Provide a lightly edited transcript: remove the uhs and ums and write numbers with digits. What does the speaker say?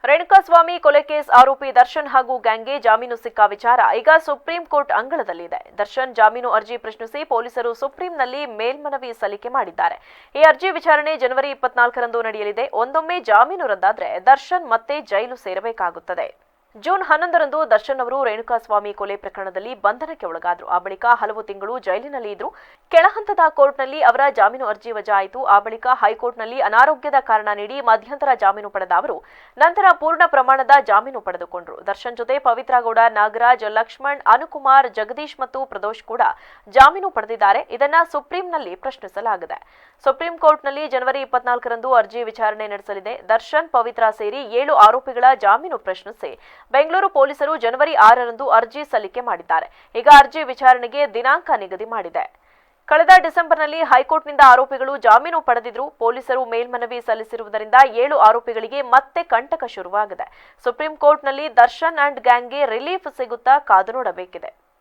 ರೇಣುಕಾಸ್ವಾಮಿ ಕೊಲೆ ಕೇಸ್ ಆರೋಪಿ ದರ್ಶನ್ ಹಾಗೂ ಗ್ಯಾಂಗ್ಗೆ ಜಾಮೀನು ಸಿಕ್ಕ ವಿಚಾರ ಈಗ ಸುಪ್ರೀಂ ಕೋರ್ಟ್ ಅಂಗಳದಲ್ಲಿದೆ. ದರ್ಶನ್ ಜಾಮೀನು ಅರ್ಜಿ ಪ್ರಶ್ನಿಸಿ ಪೊಲೀಸರು ಸುಪ್ರೀಂನಲ್ಲಿ ಮೇಲ್ಮನವಿ ಸಲ್ಲಿಕೆ ಮಾಡಿದ್ದಾರೆ. ಈ ಅರ್ಜಿ ವಿಚಾರಣೆ ಜನವರಿ 24ರಂದು ನಡೆಯಲಿದೆ. ಒಂದೊಮ್ಮೆ ಜಾಮೀನು ರದ್ದಾದರೆ ದರ್ಶನ್ ಮತ್ತೆ ಜೈಲು ಸೇರಬೇಕಾಗುತ್ತದೆ. ಜೂನ್ 11ರಂದು ದರ್ಶನ್ ಅವರು ರೇಣುಕಾಸ್ವಾಮಿ ಕೊಲೆ ಪ್ರಕರಣದಲ್ಲಿ ಬಂಧನಕ್ಕೆ ಒಳಗಾದರು. ಆ ಬಳಿಕ ಹಲವು ತಿಂಗಳು ಜೈಲಿನಲ್ಲಿ ಇದ್ರು. ಕೆಳಹಂತದ ಕೋರ್ಟ್ನಲ್ಲಿ ಅವರ ಜಾಮೀನು ಅರ್ಜಿ ವಜಾ ಆಯಿತು. ಆ ಬಳಿಕ ಹೈಕೋರ್ಟ್ನಲ್ಲಿ ಅನಾರೋಗ್ಯದ ಕಾರಣ ನೀಡಿ ಮಧ್ಯಂತರ ಜಾಮೀನು ಪಡೆದ ಅವರು ನಂತರ ಪೂರ್ಣ ಪ್ರಮಾಣದ ಜಾಮೀನು ಪಡೆದುಕೊಂಡರು. ದರ್ಶನ್ ಜೊತೆ ಪವಿತ್ರ ಗೌಡ, ನಾಗರಾಜ್, ಲಕ್ಷ್ಮಣ್, ಅನುಕುಮಾರ್, ಜಗದೀಶ್ ಮತ್ತು ಪ್ರದೋಷ್ ಕೂಡ ಜಾಮೀನು ಪಡೆದಿದ್ದಾರೆ. ಇದನ್ನ ಸುಪ್ರೀಂನಲ್ಲಿ ಪ್ರಶ್ನಿಸಲಾಗಿದೆ. ಸುಪ್ರೀಂ ಕೋರ್ಟ್ನಲ್ಲಿ ಜನವರಿ 24ರಂದು ಅರ್ಜಿ ವಿಚಾರಣೆ ನಡೆಸಲಿದೆ. ದರ್ಶನ್, ಪವಿತ್ರ ಸೇರಿ 7 ಆರೋಪಿಗಳ ಜಾಮೀನು ಪ್ರಶ್ನಿಸಿ ಬೆಂಗಳೂರು ಪೊಲೀಸರು ಜನವರಿ 6ರಂದು ಅರ್ಜಿ ಸಲ್ಲಿಕೆ ಮಾಡಿದ್ದಾರೆ. ಈಗ ಅರ್ಜಿ ವಿಚಾರಣೆಗೆ ದಿನಾಂಕ ನಿಗದಿ ಮಾಡಿದೆ. ಕಳೆದ ಡಿಸೆಂಬರ್ನಲ್ಲಿ ಹೈಕೋರ್ಟ್ನಿಂದ ಆರೋಪಿಗಳು ಜಾಮೀನು ಪಡೆದಿದ್ರು. ಪೊಲೀಸರು ಮೇಲ್ಮನವಿ ಸಲ್ಲಿಸಿರುವುದರಿಂದ 7 ಆರೋಪಿಗಳಿಗೆ ಮತ್ತೆ ಕಂಟಕ ಶುರುವಾಗಿದೆ. ಸುಪ್ರೀಂ ಕೋರ್ಟ್ನಲ್ಲಿ ದರ್ಶನ್ ಅಂಡ್ ಗ್ಯಾಂಗ್ಗೆ ರಿಲೀಫ್ ಸಿಗುತ್ತಾ ಕಾದು ನೋಡಬೇಕಿದೆ.